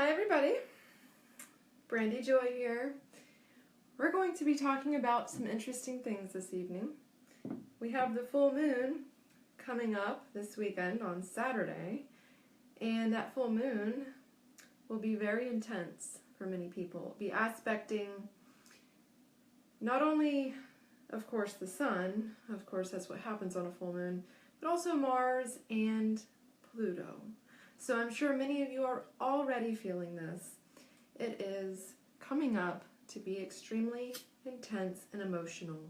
Hi everybody, Brandy Joy here. We're going to be talking about some interesting things this evening. We have the full moon coming up this weekend on Saturday, and that full moon will be very intense for many people. It'll be aspecting not only, of course, the sun, of course that's what happens on a full moon, but also Mars and Pluto. So I'm sure many of you are already feeling this. It is coming up to be extremely intense and emotional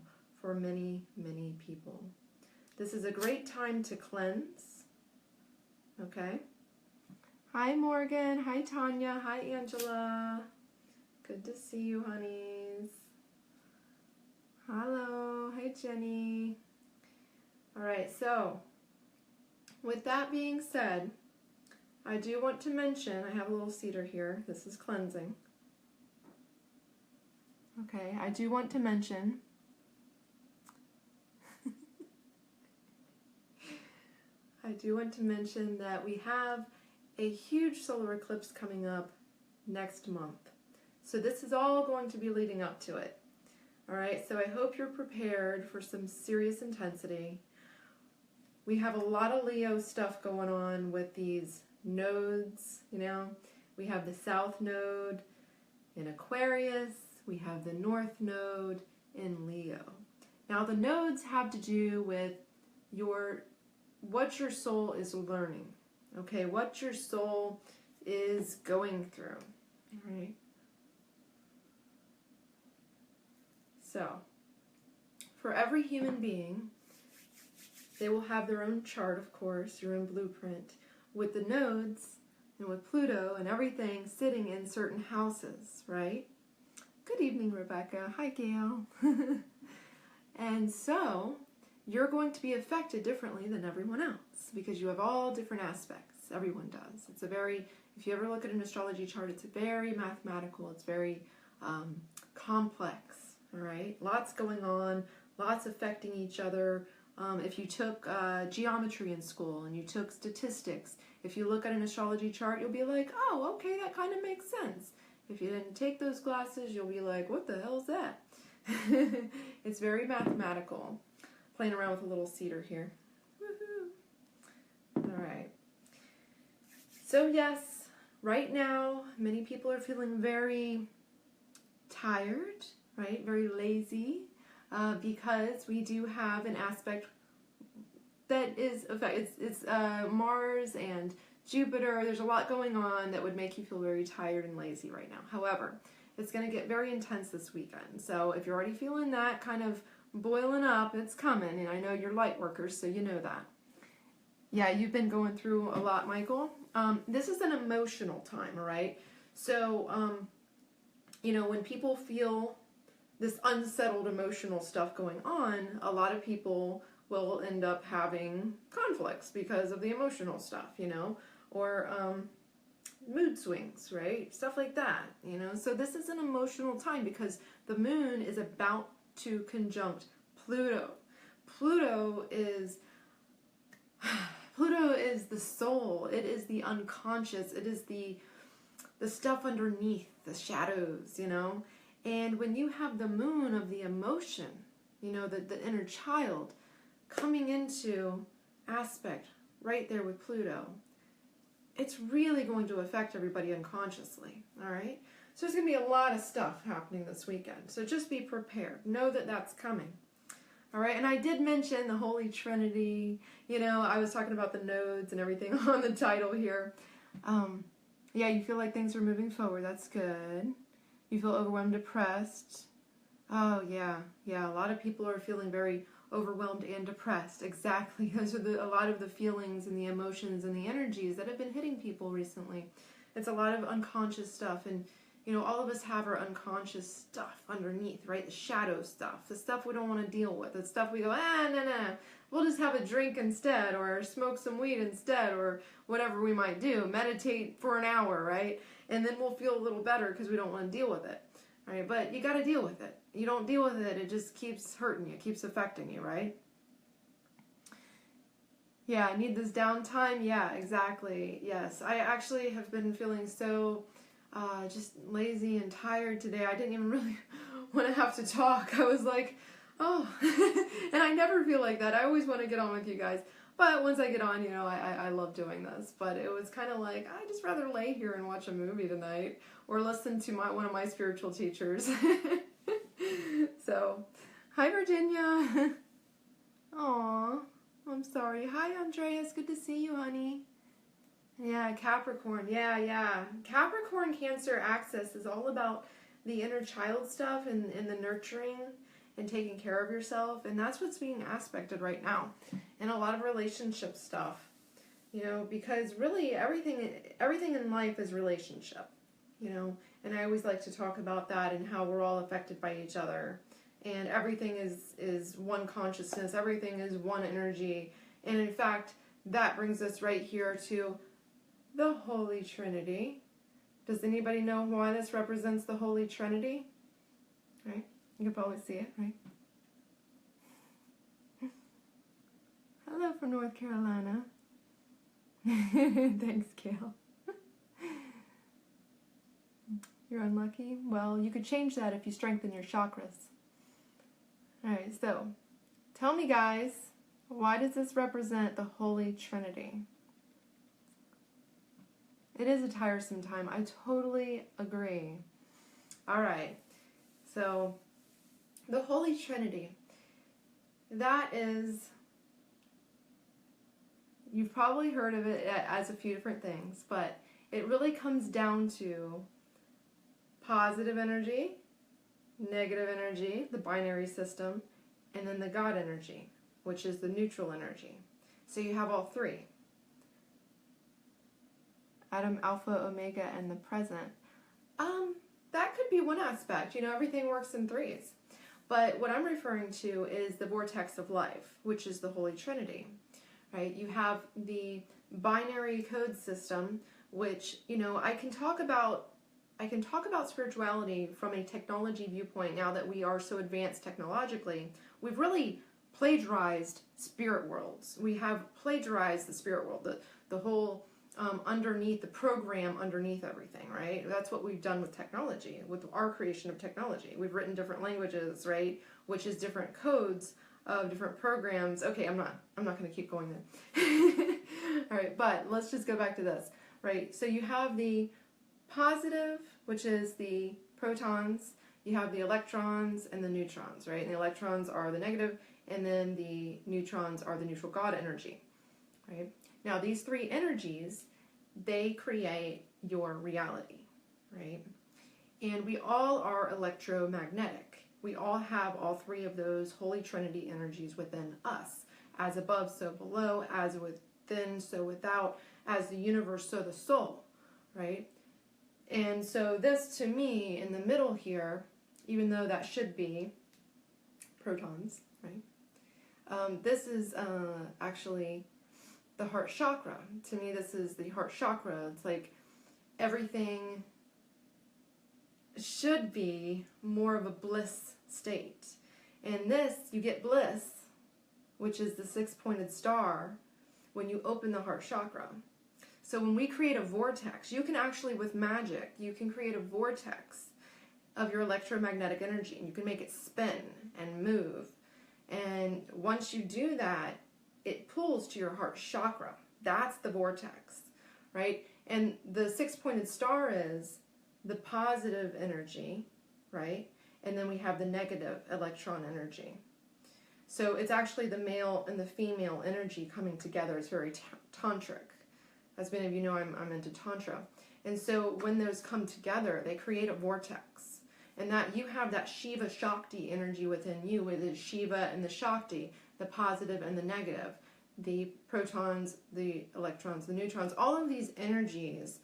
for many, many people. This is a great time to cleanse, okay? Hi Morgan, hi Tanya, hi Angela. Good to see you, honeys. Hello, hi Jenny. All right, so with that being said, I do want to mention, I have a little cedar here. This is cleansing. Okay, I do want to mention that we have a huge solar eclipse coming up next month. So this is all going to be leading up to it. All right, so I hope you're prepared for some serious intensity. We have a lot of Leo stuff going on with these nodes, you know. We have the South Node in Aquarius. We have the North Node in Leo. Now the nodes have to do with what your soul is learning, okay? What your soul is going through, all right? So, for every human being, they will have their own chart, of course, your own blueprint, with the nodes and with Pluto and everything sitting in certain houses, right? Good evening, Rebecca. Hi, Gail. And so, you're going to be affected differently than everyone else because you have all different aspects. Everyone does. It's a very, if you ever look at an astrology chart, it's very mathematical. It's very complex, all right? Lots going on, lots affecting each other. If you took geometry in school and you took statistics, if you look at an astrology chart, you'll be like, oh, okay, that kind of makes sense. If you didn't take those classes, you'll be like, what the hell is that? It's very mathematical. Playing around with a little cedar here. Woohoo! All right. So yes, right now, many people are feeling very tired, right? Very lazy. Because we do have an aspect that is, it's Mars and Jupiter. There's a lot going on that would make you feel very tired and lazy right now. However, it's going to get very intense this weekend. So if you're already feeling that kind of boiling up, it's coming. And I know you're light workers, so you know that. Yeah, you've been going through a lot, Michael. This is an emotional time, all right? So, you know, when people feel this unsettled emotional stuff going on, a lot of people will end up having conflicts because of the emotional stuff, you know, or mood swings, right? Stuff like that, you know. So this is an emotional time because the moon is about to conjunct Pluto. Pluto is the soul. It is the unconscious. It is the stuff underneath, the shadows, you know. And when you have the moon of the emotion, you know, the inner child coming into aspect right there with Pluto, it's really going to affect everybody unconsciously, all right? So there's going to be a lot of stuff happening this weekend. So just be prepared. Know that that's coming, all right? And I did mention the Holy Trinity. You know, I was talking about the nodes and everything on the title here. Yeah, you feel like things are moving forward. That's good. You feel overwhelmed, depressed. Oh, yeah. A lot of people are feeling very overwhelmed and depressed. Exactly. Those are a lot of the feelings and the emotions and the energies that have been hitting people recently. It's a lot of unconscious stuff. And, you know, all of us have our unconscious stuff underneath, right? The shadow stuff. The stuff we don't want to deal with. The stuff we go, no. We'll just have a drink instead, or smoke some weed instead, or whatever we might do. Meditate for an hour, right? And then we'll feel a little better because we don't want to deal with it, right? But you got to deal with it. You don't deal with it, it just keeps hurting you, keeps affecting you, right? Yeah, I need this downtime. Yeah, exactly. Yes, I actually have been feeling so just lazy and tired today. I didn't even really want to have to talk. I was like, oh, and I never feel like that. I always want to get on with you guys. But once I get on, you know, I love doing this. But it was kind of like, I'd just rather lay here and watch a movie tonight or listen to one of my spiritual teachers. So, hi, Virginia. Aw, I'm sorry. Hi, Andreas. Good to see you, honey. Yeah, Capricorn. Yeah. Capricorn Cancer axis is all about the inner child stuff and the nurturing and taking care of yourself. And that's what's being aspected right now. And a lot of relationship stuff. You know, because really everything in life is relationship. You know, and I always like to talk about that and how we're all affected by each other. And everything is one consciousness. Everything is one energy. And in fact, that brings us right here to the Holy Trinity. Does anybody know why this represents the Holy Trinity? Right? You can probably see it, right? Hello from North Carolina. Thanks, Gail. You're unlucky? Well, you could change that if you strengthen your chakras. Alright, so tell me, guys, why does this represent the Holy Trinity? It is a tiresome time. I totally agree. Alright, so the Holy Trinity, that is, you've probably heard of it as a few different things, but it really comes down to positive energy, negative energy, the binary system, and then the God energy, which is the neutral energy. So you have all three. Adam, Alpha, Omega, and the present. That could be one aspect. You know, everything works in threes. But what I'm referring to is the vortex of life, which is the Holy Trinity, right? You have the binary code system, which, you know, I can talk about spirituality from a technology viewpoint now that we are so advanced technologically. We've really plagiarized spirit worlds. We have plagiarized the spirit world, the whole underneath, the program underneath everything, right? That's what we've done with technology, with our creation of technology. We've written different languages, right? Which is different codes of different programs. Okay, I'm not going to keep going there. All right, but let's just go back to this, right? So you have the positive, which is the protons, you have the electrons and the neutrons, right? And the electrons are the negative, and then the neutrons are the neutral God energy, right? Now, these three energies, they create your reality, right? And we all are electromagnetic. We all have all three of those Holy Trinity energies within us. As above, so below. As within, so without. As the universe, so the soul, right? And so this, to me, in the middle here, even though that should be protons, right? This is actually the heart chakra. To me, this is the heart chakra. It's like everything should be more of a bliss state. And this, you get bliss, which is the six-pointed star, when you open the heart chakra. So when we create a vortex, you can actually, with Magick, you can create a vortex of your electromagnetic energy, and you can make it spin and move. And once you do that, it pulls to your heart chakra. That's the vortex, right? And the six-pointed star is the positive energy, right? And then we have the negative electron energy. So it's actually the male and the female energy coming together. It's very tantric. As many of you know, I'm into Tantra. And so when those come together, they create a vortex. And that you have that Shiva Shakti energy within you, with the Shiva and the Shakti, the positive and the negative, the protons, the electrons, the neutrons, all of these energies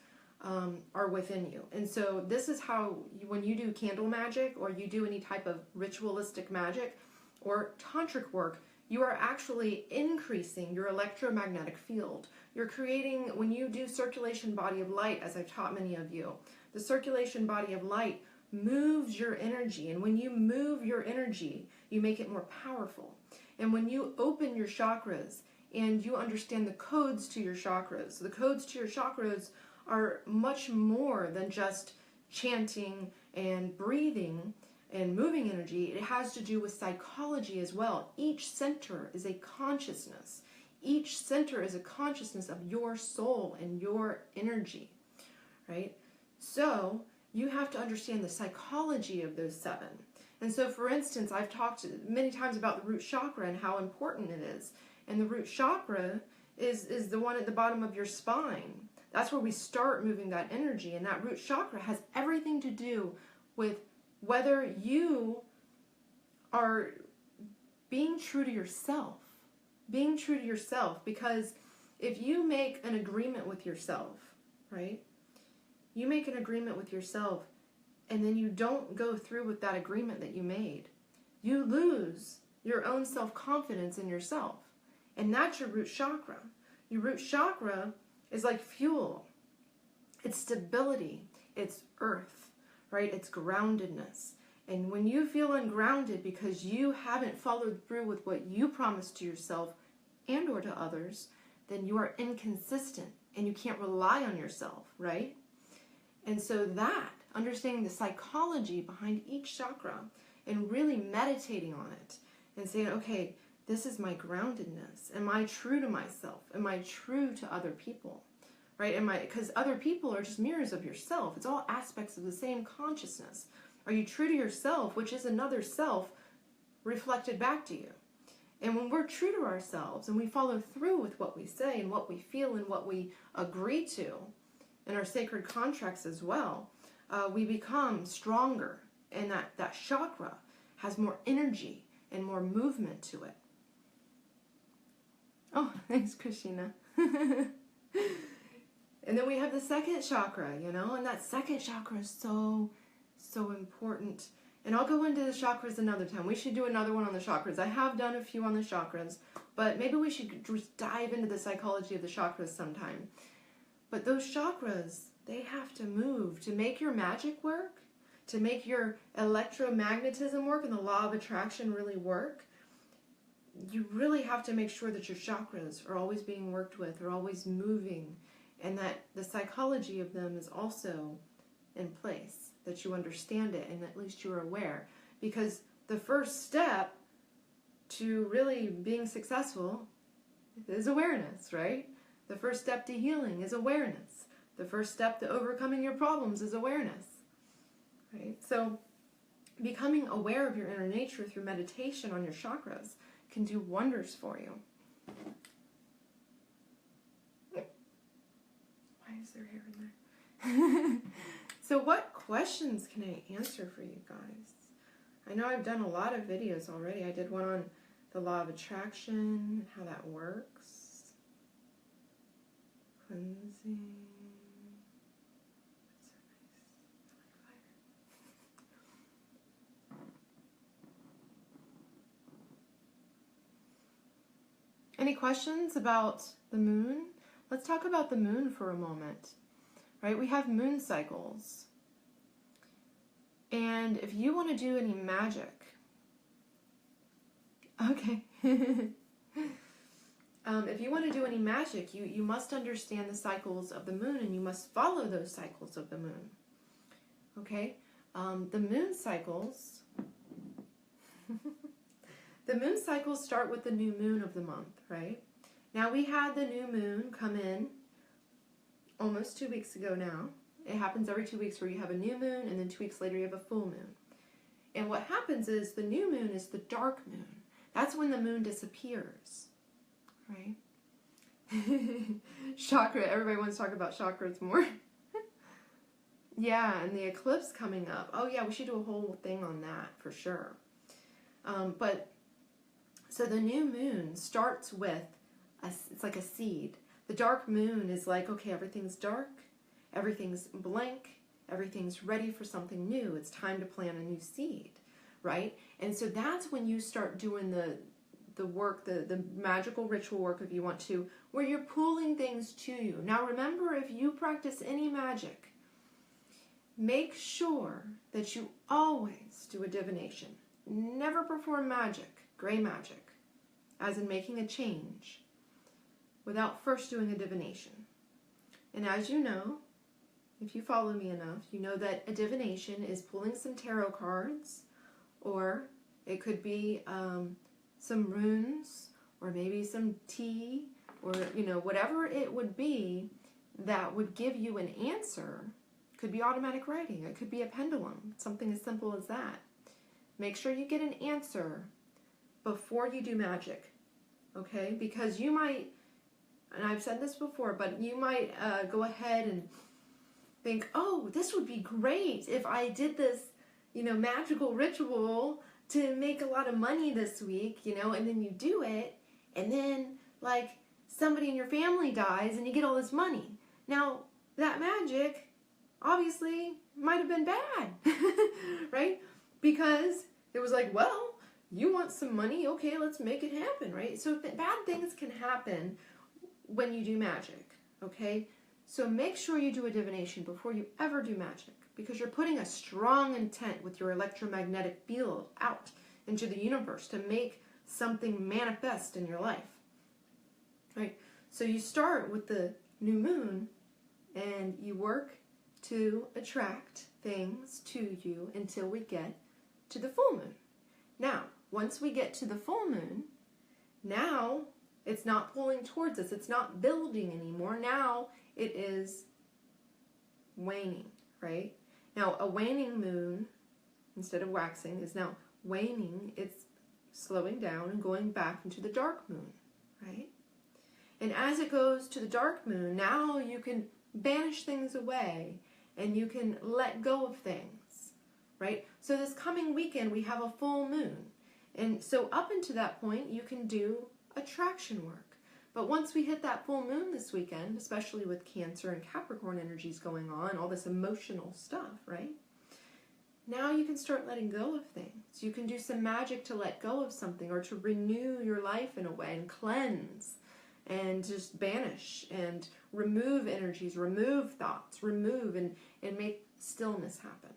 are within you. And so this is how, when you do candle magic or you do any type of ritualistic magic or tantric work, you are actually increasing your electromagnetic field. You're creating, when you do circulation body of light, as I've taught many of you, the circulation body of light moves your energy. And when you move your energy, you make it more powerful. And when you open your chakras and you understand the codes to your chakras, the codes to your chakras are much more than just chanting and breathing and moving energy. It has to do with psychology as well. Each center is a consciousness. Each center is a consciousness of your soul and your energy, right? So you have to understand the psychology of those 7. And so, for instance, I've talked many times about the root chakra and how important it is. And the root chakra is the one at the bottom of your spine. That's where we start moving that energy. And that root chakra has everything to do with whether you are being true to yourself. Being true to yourself. Because if you make an agreement with yourself, right? You make an agreement with yourself, and then you don't go through with that agreement that you made, you lose your own self-confidence in yourself. And that's your root chakra. Your root chakra is like fuel. It's stability. It's earth, right? It's groundedness. And when you feel ungrounded because you haven't followed through with what you promised to yourself and or to others, then you are inconsistent and you can't rely on yourself, right? And so that, understanding the psychology behind each chakra and really meditating on it and saying, okay, this is my groundedness. Am I true to myself? Am I true to other people? Right? Because other people are just mirrors of yourself. It's all aspects of the same consciousness. Are you true to yourself, which is another self reflected back to you? And when we're true to ourselves and we follow through with what we say and what we feel and what we agree to in our sacred contracts as well, we become stronger, and that chakra has more energy and more movement to it. Oh, thanks, Christina. And then we have the second chakra, and that second chakra is so, so important. And I'll go into the chakras another time. We should do another one on the chakras. I have done a few on the chakras, but maybe we should just dive into the psychology of the chakras sometime. But those chakras, they have to move to make your magic work, to make your electromagnetism work and the law of attraction really work. You really have to make sure that your chakras are always being worked with, are always moving, and that the psychology of them is also in place, that you understand it and at least you're aware. Because the first step to really being successful is awareness, right? The first step to healing is awareness. The first step to overcoming your problems is awareness, right? So becoming aware of your inner nature through meditation on your chakras can do wonders for you. Why is there hair in there? So what questions can I answer for you guys? I know I've done a lot of videos already. I did one on the law of attraction and how that works. Cleansing. Any questions about the moon? Let's talk about the moon for a moment, right? We have moon cycles. And if you want to do any magic, okay. If you want to do any magic, you must understand the cycles of the moon and you must follow those cycles of the moon. Okay? The moon cycles... The moon cycles start with the new moon of the month, right? Now we had the new moon come in almost 2 weeks ago now. It happens every 2 weeks where you have a new moon and then 2 weeks later you have a full moon. And what happens is the new moon is the dark moon. That's when the moon disappears, right? Chakra, everybody wants to talk about chakras more. Yeah, and the eclipse coming up. Oh yeah, we should do a whole thing on that for sure. So the new moon starts with, it's like a seed. The dark moon is like, okay, everything's dark, everything's blank, everything's ready for something new. It's time to plant a new seed, right? And so that's when you start doing the work, the magical ritual work, if you want to, where you're pulling things to you. Now remember, if you practice any magic, make sure that you always do a divination. Never perform magic, gray magic, as in making a change, without first doing a divination. And as you know, if you follow me enough, you know that a divination is pulling some tarot cards, or it could be some runes, or maybe some tea, or, you know, whatever it would be that would give you an answer. Could be automatic writing. It could be a pendulum. Something as simple as that. Make sure you get an answer before you do magic, okay? Because you might, and I've said this before, but you might go ahead and think, oh, this would be great if I did this, you know, magical ritual to make a lot of money this week, you know, and then you do it, and then, like, somebody in your family dies and you get all this money. Now, that magic obviously might have been bad, right? Because it was like, well, you want some money, okay, let's make it happen, right? So bad things can happen when you do magic, okay? So make sure you do a divination before you ever do magic, because you're putting a strong intent with your electromagnetic field out into the universe to make something manifest in your life, right? So you start with the new moon and you work to attract things to you until we get to the full moon. Now, once we get to the full moon, now it's not pulling towards us. It's not building anymore. Now it is waning, right? Now, a waning moon, instead of waxing, is now waning. It's slowing down and going back into the dark moon, right? And as it goes to the dark moon, now you can banish things away and you can let go of things, right? So this coming weekend, we have a full moon. And so up until that point, you can do attraction work. But once we hit that full moon this weekend, especially with Cancer and Capricorn energies going on, all this emotional stuff, right? Now you can start letting go of things. You can do some magic to let go of something or to renew your life in a way and cleanse and just banish and remove energies, remove thoughts, remove and make stillness happen,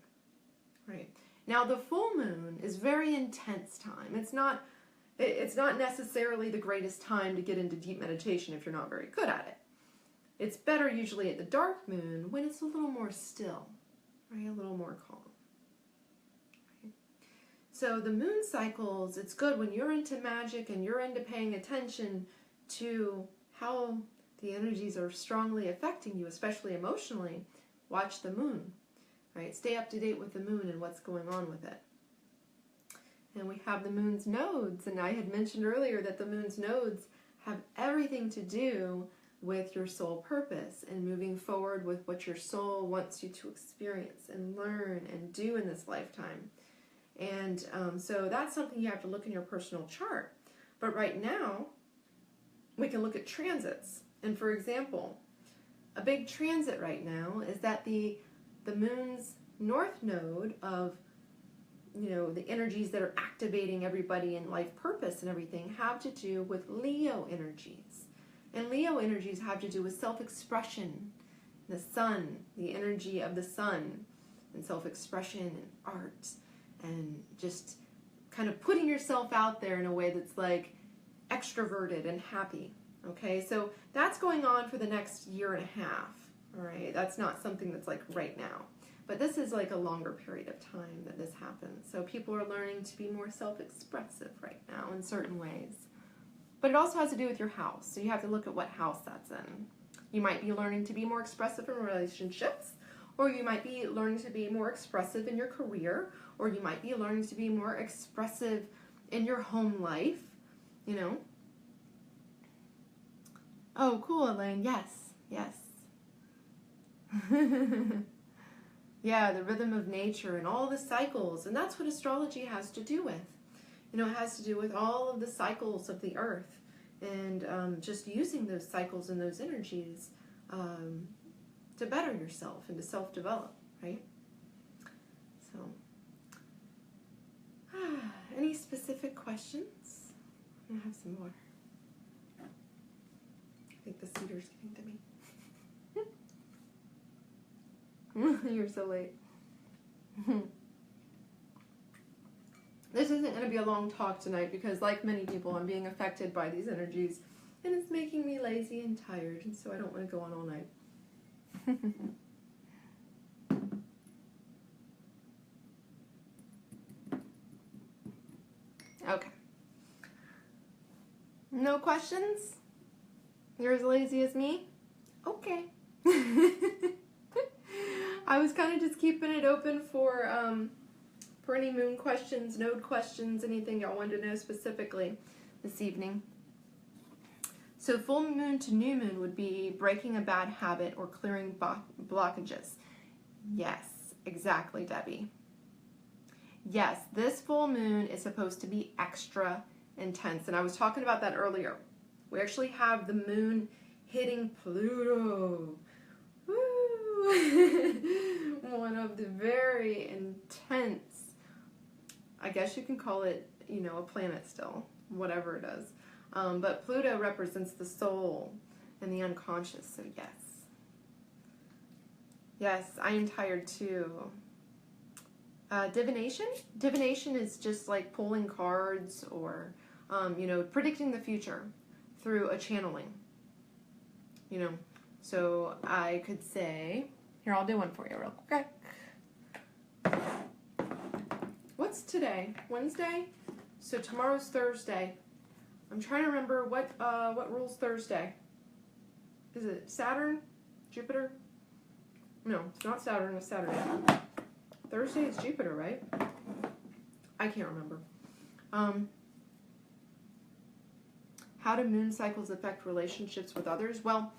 right? Now the full moon is very intense time. It's not necessarily the greatest time to get into deep meditation if you're not very good at it. It's better usually at the dark moon when it's a little more still, right? A little more calm. Right? So the moon cycles, it's good when you're into magic and you're into paying attention to how the energies are strongly affecting you, especially emotionally. Watch the moon, right? Stay up to date with the moon and what's going on with it. And we have the moon's nodes, and I had mentioned earlier that the moon's nodes have everything to do with your soul purpose and moving forward with what your soul wants you to experience and learn and do in this lifetime. And so that's something you have to look in your personal chart. But right now, we can look at transits. And for example, a big transit right now is that the moon's north node of, you know, the energies that are activating everybody in life purpose and everything have to do with Leo energies. And Leo energies have to do with self-expression, the sun, the energy of the sun, and self-expression and art, and just kind of putting yourself out there in a way that's like extroverted and happy. Okay, so that's going on for the next year and a half. All right, that's not something that's like right now. But this is like a longer period of time that this happens. So people are learning to be more self-expressive right now in certain ways. But it also has to do with your house. So you have to look at what house that's in. You might be learning to be more expressive in relationships, or you might be learning to be more expressive in your career, or you might be learning to be more expressive in your home life, you know. Oh, cool, Elaine. Yes, yes. Yeah, the rhythm of nature and all the cycles. And that's what astrology has to do with. You know, it has to do with all of the cycles of the earth and just using those cycles and those energies to better yourself and to self-develop, right? So, any specific questions? I'm going to have some water. I think the cedar's getting to me. You're so late. This isn't going to be a long talk tonight because, like many people, I'm being affected by these energies and it's making me lazy and tired, and so I don't want to go on all night. No questions? You're as lazy as me? Okay. I was kind of just keeping it open for any moon questions, node questions, anything y'all wanted to know specifically this evening. So full moon to new moon would be breaking a bad habit or clearing blockages. Yes, exactly, Debbie. Yes, this full moon is supposed to be extra intense, and I was talking about that earlier. We actually have the moon hitting Pluto. Woo! One of the very intense, I guess you can call it, you know, a planet still, whatever it is. But Pluto represents the soul and the unconscious, so yes. Yes, I am tired too. Divination? Divination is just like pulling cards or, you know, predicting the future through a channeling. You know, so I could say, here, I'll do one for you real quick. What's today? Wednesday? So tomorrow's Thursday. I'm trying to remember what rules Thursday. Is it Saturn? Jupiter? No, it's not Saturn, it's Saturday. Thursday is Jupiter, right? I can't remember. How do moon cycles affect relationships with others? Well,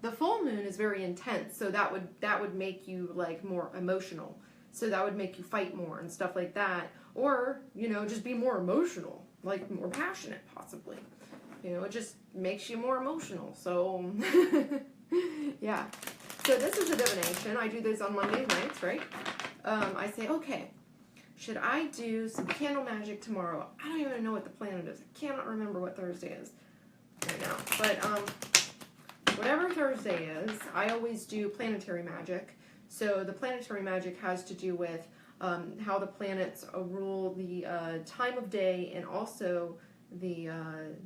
the full moon is very intense, so that would make you like more emotional. So that would make you fight more and stuff like that. Or, you know, just be more emotional, like more passionate possibly. You know, it just makes you more emotional. So, yeah. So this is a divination. I do this on Monday nights, right? I say, okay, should I do some candle magic tomorrow? I don't even know what the planet is. I cannot remember what Thursday is right now. But whatever Thursday is, I always do planetary magic. So the planetary magic has to do with how the planets rule the time of day and also the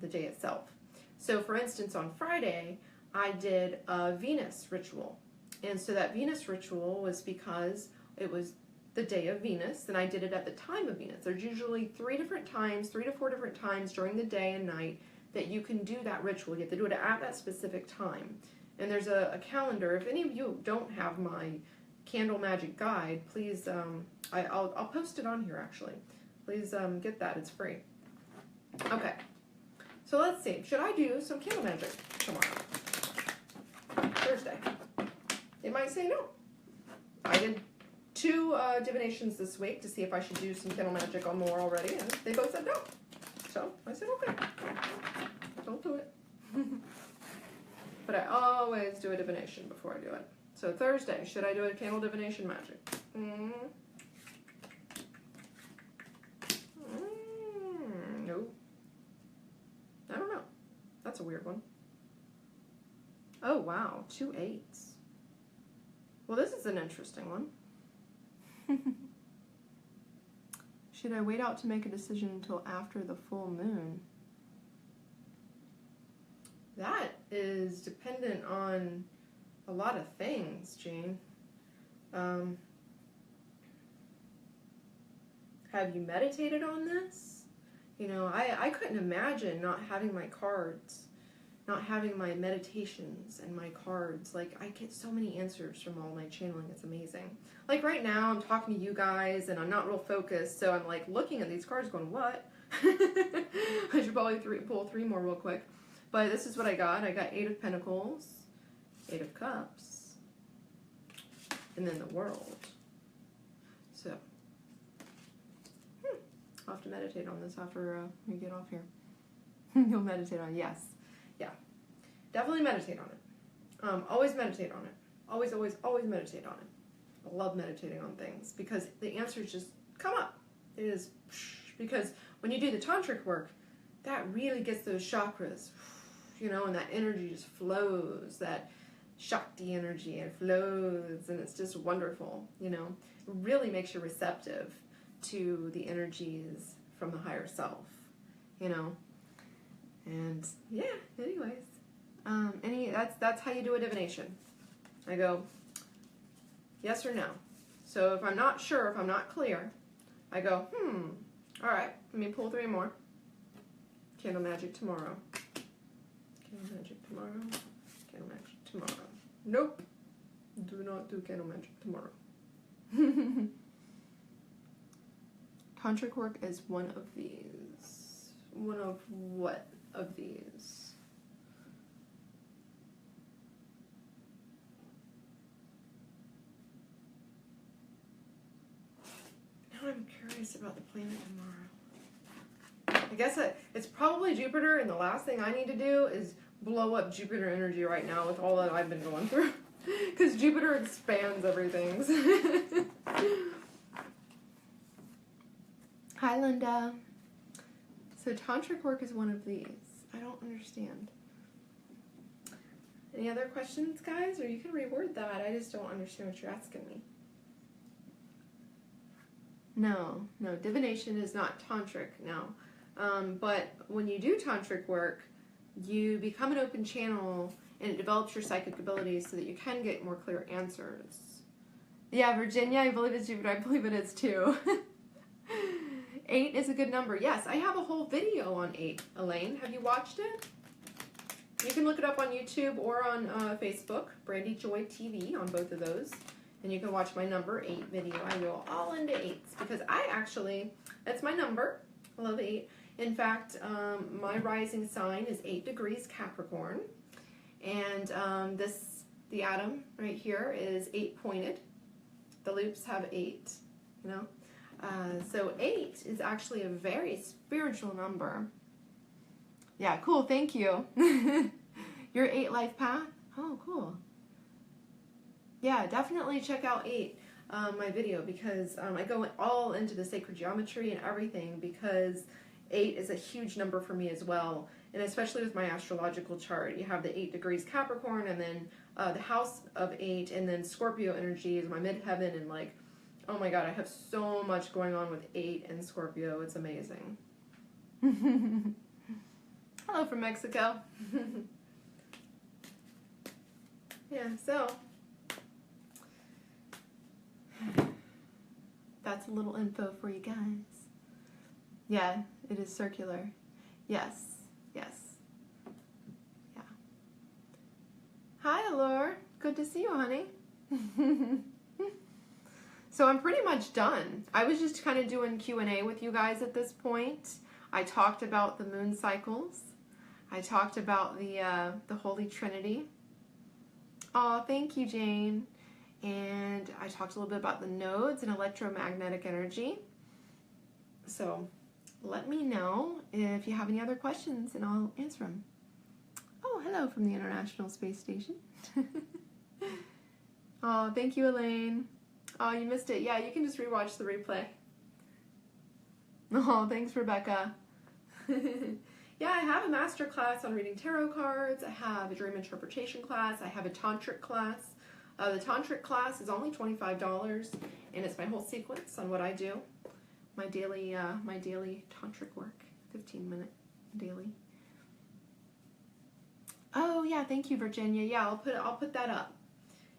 day itself. So for instance, on Friday, I did a Venus ritual. And so that Venus ritual was because it was the day of Venus, and I did it at the time of Venus. There's usually 3 to 4 different times during the day and night that you can do that ritual. You have to do it at that specific time. And there's a calendar. If any of you don't have my candle magic guide, please, I'll post it on here actually. Please get that, it's free. Okay, so let's see. Should I do some candle magic tomorrow? Thursday. They might say no. I did 2 divinations this week to see if I should do some candle magic on more already, and they both said no. So I said, okay, don't do it. But I always do a divination before I do it. So Thursday, should I do a candle divination magic? No. I don't know. That's a weird one. Oh, wow. 2 8s. Well, this is an interesting one. Should I wait out to make a decision until after the full moon? That is dependent on a lot of things, Jane. Have you meditated on this? You know, I couldn't imagine not having my cards, not having my meditations and my cards. Like, I get so many answers from all my channeling. It's amazing. Like right now, I'm talking to you guys and I'm not real focused, so I'm like looking at these cards going, what? I should probably pull 3 more real quick. But this is what I got. I got 8 of Pentacles, 8 of Cups, and then the World. So, I'll have to meditate on this after we get off here. You'll meditate on it, yes. Yeah. Definitely meditate on it. Always meditate on it. Always, always, always meditate on it. I love meditating on things because the answers just come up. It is, because when you do the tantric work, that really gets those chakras, you know, and that energy just flows, that Shakti energy, and flows, and it's just wonderful, you know. It really makes you receptive to the energies from the higher self, you know. And yeah, anyways, that's how you do a divination. I go yes or no. So if I'm not sure, if I'm not clear, I go all right, let me pull 3 more. Candle magic tomorrow. Candle magic tomorrow. Candle magic tomorrow. Nope. Do not do candle magic tomorrow. Tantric work is one of these. One of what of these? Now I'm curious about the planet tomorrow. I guess it's probably Jupiter, and the last thing I need to do is blow up Jupiter energy right now with all that I've been going through. Because Jupiter expands everything. Hi, Linda. So tantric work is one of these. I don't understand. Any other questions, guys? Or you can reword that. I just don't understand what you're asking me. No, divination is not tantric, no. But when you do tantric work, you become an open channel and it develops your psychic abilities so that you can get more clear answers. Yeah, Virginia, I believe it's Jupiter. I believe it is too. 8 is a good number. Yes, I have a whole video on 8, Elaine. Have you watched it? You can look it up on YouTube or on Facebook, Brandy Joy TV, on both of those. And you can watch my number 8 video. I go all into 8s because I actually, that's my number. I love 8. In fact, my rising sign is 8 degrees Capricorn. And the atom right here is 8 pointed. The loops have 8, you know. So 8 is actually a very spiritual number. Yeah, cool, thank you. Your 8 life path? Oh, cool. Yeah, definitely check out 8, my video, because I go all into the sacred geometry and everything, because 8 is a huge number for me as well. And especially with my astrological chart, you have the 8 degrees Capricorn, and then the house of 8, and then Scorpio energy is my midheaven, and like, oh my god, I have so much going on with 8 and Scorpio. It's amazing. Hello from Mexico. Yeah, so that's a little info for you guys. Yeah, it is circular. Yes, yes. Yeah. Hi, Allure. Good to see you, honey. So I'm pretty much done. I was just kind of doing Q&A with you guys at this point. I talked about the moon cycles. I talked about the Holy Trinity. Oh, thank you, Jane. And I talked a little bit about the nodes and electromagnetic energy. So let me know if you have any other questions and I'll answer them. Oh, hello from the International Space Station. Oh, thank you, Elaine. Oh, you missed it. Yeah, you can just rewatch the replay. Oh, thanks, Rebecca. Yeah, I have a master class on reading tarot cards. I have a dream interpretation class. I have a tantric class. The tantric class is only $25, and it's my whole sequence on what I do. My daily tantric work, 15-minute daily. Oh yeah, thank you, Virginia. Yeah, I'll put that up.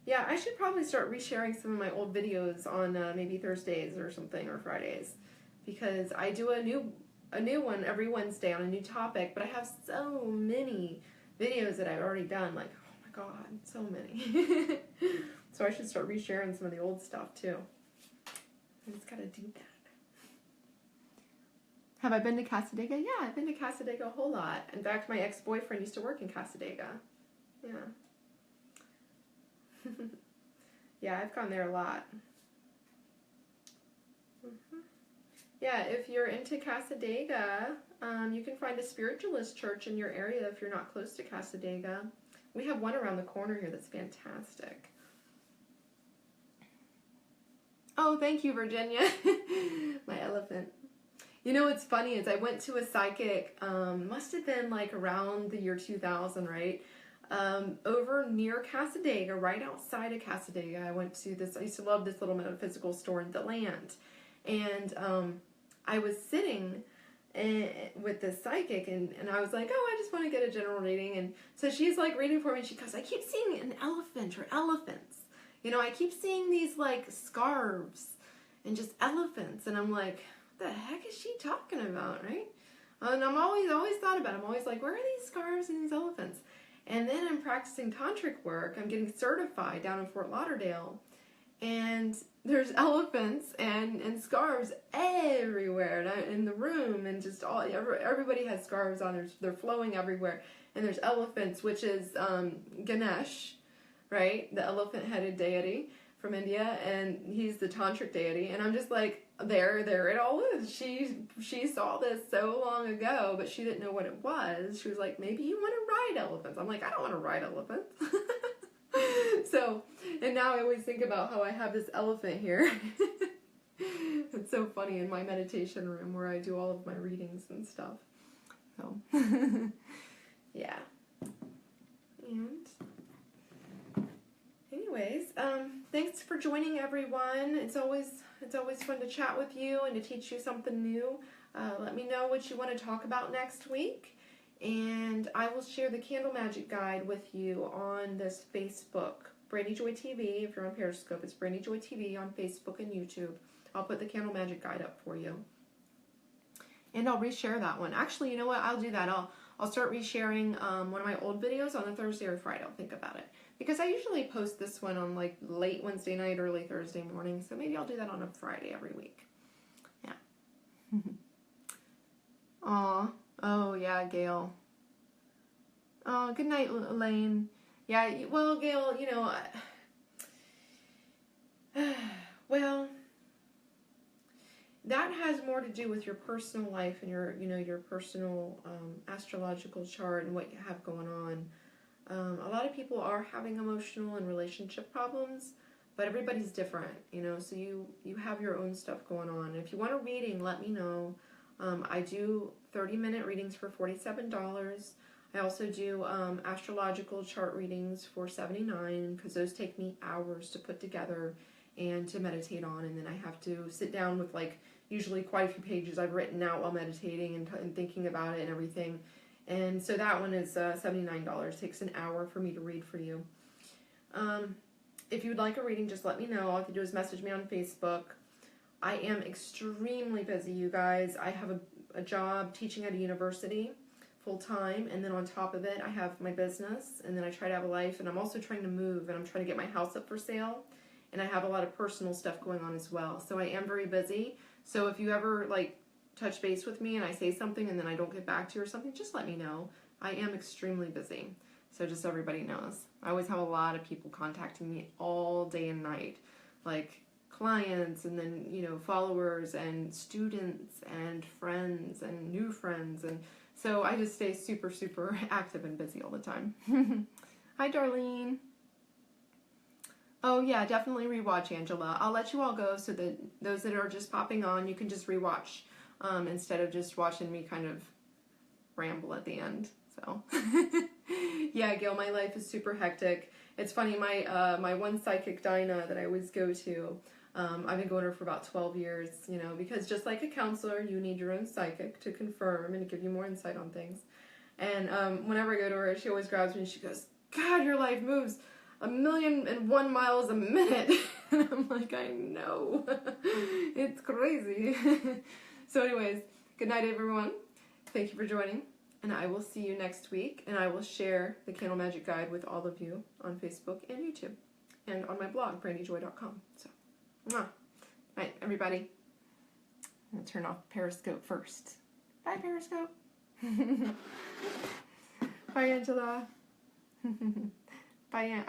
Yeah, I should probably start resharing some of my old videos on maybe Thursdays or something, or Fridays, because I do a new one every Wednesday on a new topic, but I have so many videos that I've already done, like, oh my god, so many. So I should start resharing some of the old stuff too. I just gotta do that. Have I been to Casadega? Yeah, I've been to Casadega a whole lot. In fact, my ex-boyfriend used to work in Casadega. Yeah. Yeah, I've gone there a lot. Yeah, if you're into Casadega, you can find a spiritualist church in your area if you're not close to Casadega. We have one around the corner here that's fantastic. Oh, thank you, Virginia. My elephant. You know what's funny is I went to a psychic, must have been like around the year 2000, right? Over near Casadega, right outside of Casadega. I went to this, I used to love this little metaphysical store in the land. And I was sitting with this psychic, and I was like, oh, I just want to get a general reading. And so she's like reading for me, and she goes, I keep seeing an elephant or elephants. You know, I keep seeing these like scarves and just elephants. And I'm like, what the heck is she talking about, right? And I'm always thought about it. I'm always like, where are these scarves and these elephants? And then I'm practicing tantric work. I'm getting certified down in Fort Lauderdale. And there's elephants and scarves everywhere in the room, and just everybody has scarves on. They're flowing everywhere. And there's elephants, which is Ganesh, right? The elephant-headed deity from India, and he's the tantric deity. And I'm just like, there it all is. She saw this so long ago, but she didn't know what it was. She was like, maybe you want to ride elephants. I'm like, I don't want to ride elephants. So, and now I always think about how I have this elephant here. It's so funny, in my meditation room where I do all of my readings and stuff. So, yeah. And anyways, thanks for joining, everyone. It's always fun to chat with you and to teach you something new. Let me know what you want to talk about next week, and I will share the Candle Magic Guide with you on this Facebook, Brandy Joy TV. If you're on Periscope, it's Brandy Joy TV on Facebook and YouTube. I'll put the Candle Magic Guide up for you, and I'll reshare that one. Actually, you know what? I'll do that. I'll start resharing one of my old videos on a Thursday or Friday. I'll think about it, because I usually post this one on like late Wednesday night, early Thursday morning. So maybe I'll do that on a Friday every week. Yeah. Aw. Oh, yeah, Gail. Oh, good night, Elaine. Yeah, well, Gail, you know, well, that has more to do with your personal life and your personal astrological chart and what you have going on. A lot of people are having emotional and relationship problems, but everybody's different, so you have your own stuff going on. And if you want a reading, let me know. I do 30-minute readings for $47. I also do astrological chart readings for $79, because those take me hours to put together and to meditate on, and then I have to sit down with usually quite a few pages I've written out while meditating and thinking about it and everything. And so that one is $79. It takes an hour for me to read for you. If you would like a reading, just let me know. All you have to do is message me on Facebook. I am extremely busy, you guys. I have a job teaching at a university full-time, and then on top of it, I have my business, and then I try to have a life, and I'm also trying to move, and I'm trying to get my house up for sale, and I have a lot of personal stuff going on as well. So I am very busy. So if you ever touch base with me and I say something and then I don't get back to you or something, just let me know. I am extremely busy. So just so everybody knows. I always have a lot of people contacting me all day and night, like clients, and then, followers and students and friends and new friends. And so I just stay super, super active and busy all the time. Hi, Darlene. Oh, yeah, definitely rewatch, Angela. I'll let you all go so that those that are just popping on, you can just rewatch instead of just watching me kind of ramble at the end. So, yeah, Gail, my life is super hectic. It's funny, my one psychic, Dinah, that I always go to, I've been going to her for about 12 years, because just like a counselor, you need your own psychic to confirm and to give you more insight on things. And whenever I go to her, she always grabs me and she goes, God, your life moves 1,000,001 miles a minute. And I'm like, I know. It's crazy. So anyways, good night, everyone. Thank you for joining. And I will see you next week. And I will share the Candle Magic Guide with all of you on Facebook and YouTube. And on my blog, brandyjoy.com. So, mwah. Night, everybody. I'm going to turn off Periscope first. Bye, Periscope. Bye, Angela. Bye, Aunt.